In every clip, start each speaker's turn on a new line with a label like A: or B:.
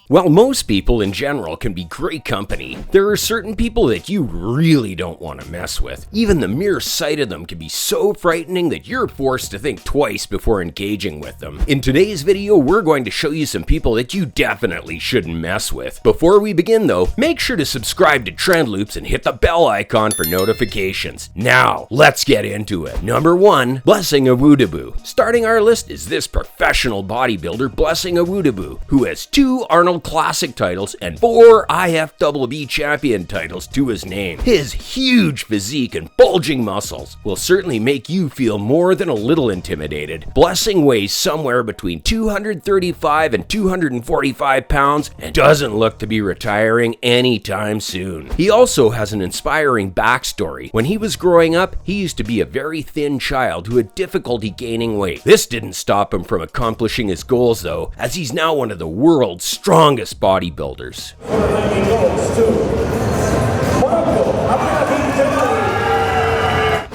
A: While most people in general can be great company, there are certain people that you really don't want to mess with. Even the mere sight of them can be so frightening that you're forced to think twice before engaging with them. In today's video, we're going to show you some people that you definitely shouldn't mess with. Before we begin though, make sure to subscribe to Trend Loops and hit the bell icon for notifications. Now, let's get into it. Number 1, Blessing A Woodaboo. Starting our list is this professional bodybuilder, Blessing A Woodaboo, who has 2 Arnold Classic titles and 4 IFBB champion titles to his name. His huge physique and bulging muscles will certainly make you feel more than a little intimidated. Blessing weighs somewhere between 235 and 245 pounds and doesn't look to be retiring anytime soon. He also has an inspiring backstory. When he was growing up, he used to be a very thin child who had difficulty gaining weight. This didn't stop him from accomplishing his goals though, as he's now one of the world's strongest bodybuilders.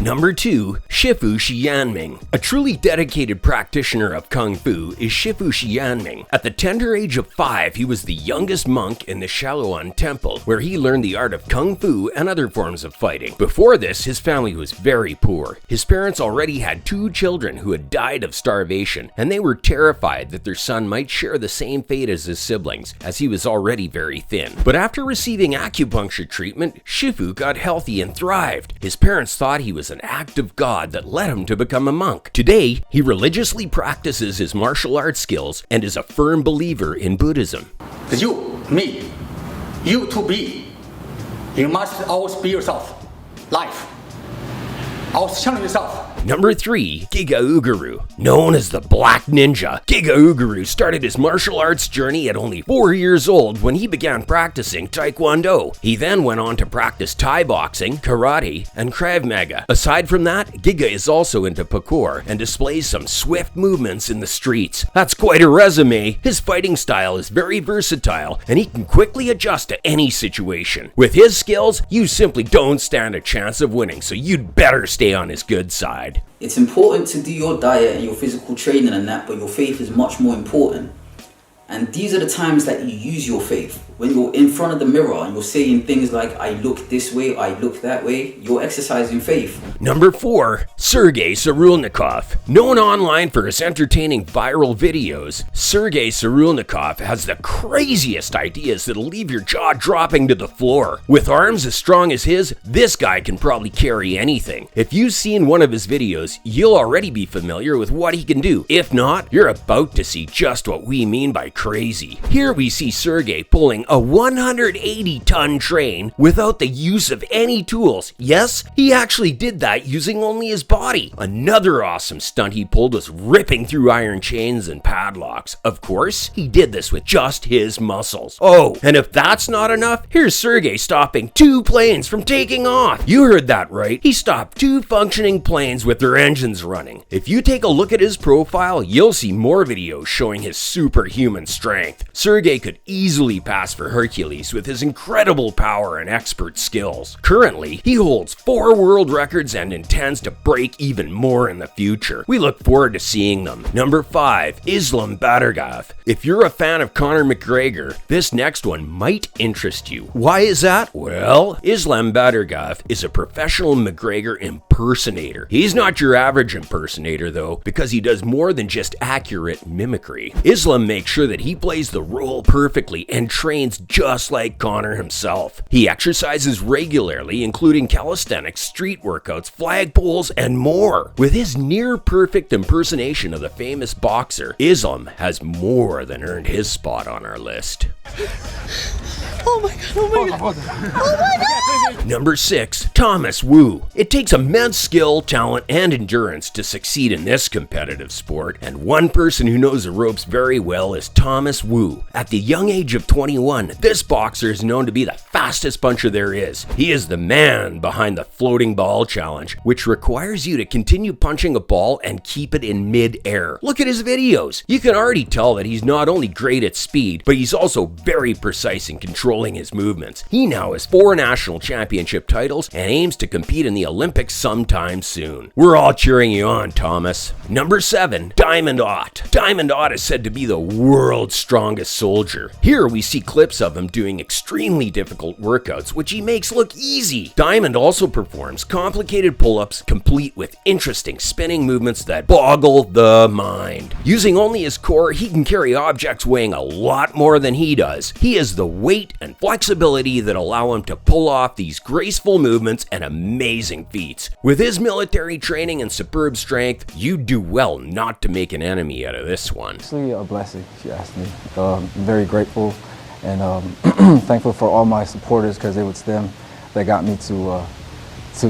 A: Number 2, Shifu Xianming. A truly dedicated practitioner of Kung Fu is Shifu Xianming. At the tender age of 5, he was the youngest monk in the Shaolin Temple, where he learned the art of Kung Fu and other forms of fighting. Before this, his family was very poor. His parents already had 2 children who had died of starvation, and they were terrified that their son might share the same fate as his siblings, as he was already very thin. But after receiving acupuncture treatment, Shifu got healthy and thrived. His parents thought he was an act of God that led him to become a monk. Today, he religiously practices his martial arts skills and is a firm believer in Buddhism.
B: You, me, you to be. You must always be yourself. Life. Always challenge yourself.
A: Number 3, Giga Uguru. Known as the Black Ninja, Giga Uguru started his martial arts journey at only 4 years old when he began practicing Taekwondo. He then went on to practice Thai boxing, karate, and Krav Maga. Aside from that, Giga is also into parkour and displays some swift movements in the streets. That's quite a resume. His fighting style is very versatile and he can quickly adjust to any situation. With his skills, you simply don't stand a chance of winning, so you'd better stay on his good side.
C: It's important to do your diet and your physical training and that, but your faith is much more important. And these are the times that you use your faith. When you're in front of the mirror and you're saying things like, I look this way, I look that way, you're exercising faith.
A: Number 4, Sergey Sirulnikov. Known online for his entertaining viral videos, Sergey Sirulnikov has the craziest ideas that'll leave your jaw dropping to the floor. With arms as strong as his, this guy can probably carry anything. If you've seen one of his videos, you'll already be familiar with what he can do. If not, you're about to see just what we mean by crazy. Here we see Sergey pulling a 180-ton train without the use of any tools. Yes, he actually did that using only his body. Another awesome stunt he pulled was ripping through iron chains and padlocks. Of course, he did this with just his muscles. Oh, and if that's not enough, here's Sergey stopping 2 planes from taking off. You heard that right. He stopped 2 functioning planes with their engines running. If you take a look at his profile, you'll see more videos showing his superhuman strength. Sergey could easily pass for Hercules with his incredible power and expert skills. Currently, he holds 4 world records and intends to break even more in the future. We look forward to seeing them. Number 5, Islam Battergoth. If you're a fan of Conor McGregor, this next one might interest you. Why is that? Well, Islam Battergoth is a professional McGregor impersonator. He's not your average impersonator though, because he does more than just accurate mimicry. Islam makes sure that he plays the role perfectly and trains just like Conor himself. He exercises regularly, including calisthenics, street workouts, flagpoles, and more. With his near-perfect impersonation of the famous boxer, Islam has more than earned his spot on our list.
D: Oh my god, oh my god. Oh my god!
A: Number 6, Thomas Wu. It takes immense skill, talent, and endurance to succeed in this competitive sport, and one person who knows the ropes very well is Thomas Wu. At the young age of 21, this boxer is known to be the fastest puncher there is. He is the man behind the floating ball challenge, which requires you to continue punching a ball and keep it in mid-air. Look at his videos. You can already tell that he's not only great at speed, but he's also very precise in controlling controlling his movements. He now has 4 national championship titles and aims to compete in the Olympics sometime soon. We're all cheering you on, Thomas. Number 7, Diamond Ott. Diamond Ott is said to be the world's strongest soldier. Here we see clips of him doing extremely difficult workouts, which he makes look easy. Diamond also performs complicated pull-ups, complete with interesting spinning movements that boggle the mind. Using only his core, he can carry objects weighing a lot more than he does. He has the weight and flexibility that allow him to pull off these graceful movements and amazing feats. With his military training and superb strength, you'd do well not to make an enemy out of this one.
E: Actually, a blessing, if you ask me. I'm very grateful and thankful for all my supporters, because it was them that got me to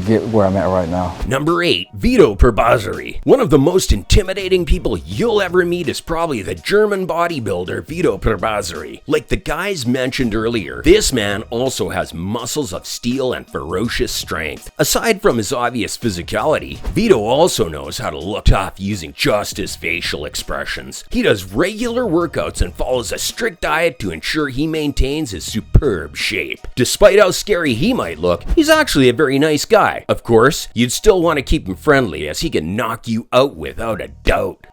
E: get where I'm at right now.
A: Number 8, Vito Perbasary. One of the most intimidating people you'll ever meet is probably the German bodybuilder Vito Perbasary. Like the guys mentioned earlier, this man also has muscles of steel and ferocious strength. Aside from his obvious physicality, Vito also knows how to look tough using just his facial expressions. He does regular workouts and follows a strict diet to ensure he maintains his superb shape. Despite how scary he might look, he's actually a very nice guy. Of course, you'd still want to keep him friendly, as he can knock you out without a doubt.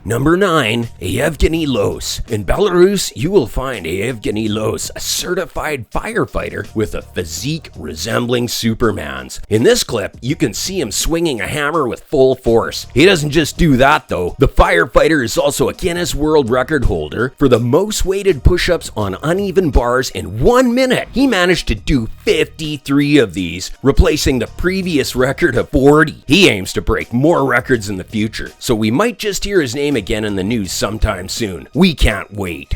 A: Number 9, Evgeny Los. In Belarus, you will find Evgeny Los, a certified firefighter with a physique resembling Superman's. In this clip, you can see him swinging a hammer with full force. He doesn't just do that though. The firefighter is also a Guinness World Record holder for the most weighted push-ups on uneven bars in 1 minute. He managed to do 53 of these, replacing the previous record of 40. He aims to break more records in the future, so we might just hear his name again in the news sometime soon. We can't wait.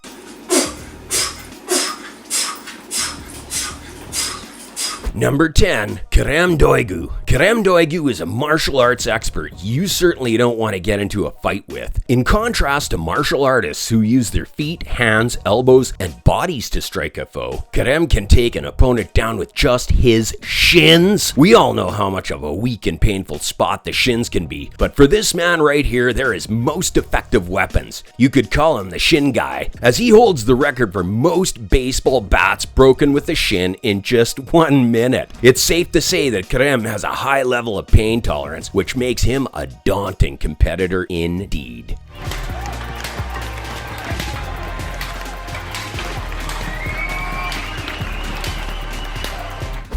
A: Number 10, Kerem Doygu. Kerem Doygu is a martial arts expert you certainly don't want to get into a fight with. In contrast to martial artists who use their feet, hands, elbows, and bodies to strike a foe, Kerem can take an opponent down with just his shins. We all know how much of a weak and painful spot the shins can be, but for this man right here, they're his most effective weapons. You could call him the shin guy, as he holds the record for most baseball bats broken with the shin in just 1 minute. It's safe to say that Kerem has a high level of pain tolerance, which makes him a daunting competitor indeed.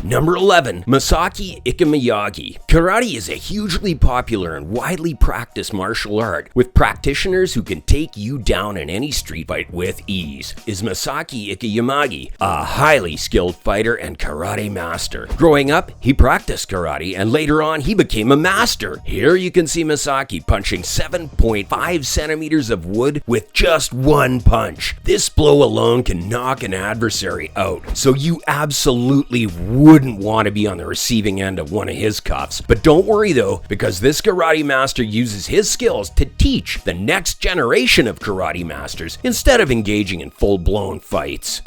A: Number 11, Masaki Ikamiyagi. Karate is a hugely popular and widely practiced martial art, with practitioners who can take you down in any street fight with ease. Is Masaki Ikamiyagi a highly skilled fighter and karate master? Growing up, he practiced karate, and later on, he became a master. Here you can see Masaki punching 7.5 centimeters of wood with just 1 punch. This blow alone can knock an adversary out, so you absolutely wouldn't want to be on the receiving end of one of his cuffs. But don't worry though, because this karate master uses his skills to teach the next generation of karate masters instead of engaging in full-blown fights.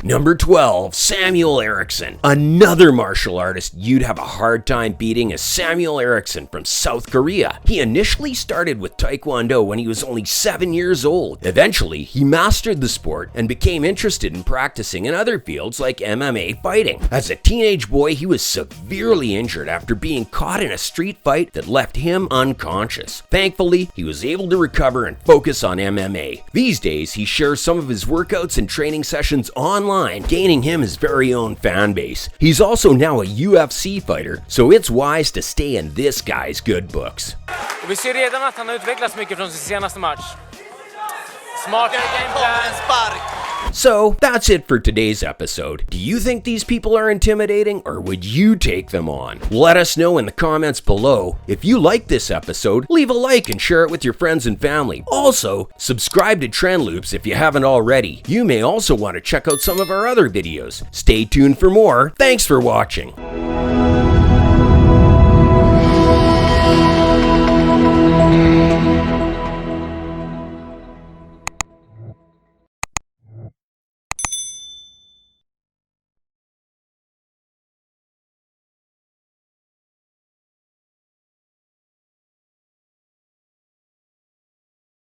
A: Number 12, Samuel Erickson. Another martial artist you'd have a hard time beating is Samuel Erickson from South Korea. He initially started with Taekwondo when he was only 7 years old. Eventually, he mastered the sport and became interested in practicing in other fields like MMA fighting. As a teenage boy, he was severely injured after being caught in a street fight that left him unconscious. Thankfully, he was able to recover and focus on MMA. These days, he shares some of his workouts and training sessions online, gaining him his very own fan base. He's also now a UFC fighter, so it's wise to stay in this guy's good books.
F: Vi ser redan att han har utvecklats mycket från sin senaste match. Smartare gameplan.
A: So, that's it for today's episode. Do you think these people are intimidating, or would you take them on? Let us know in the comments below. If you like this episode, leave a like and share it with your friends and family. Also, subscribe to Trend Loops if you haven't already. You may also want to check out some of our other videos. Stay tuned for more. Thanks for watching.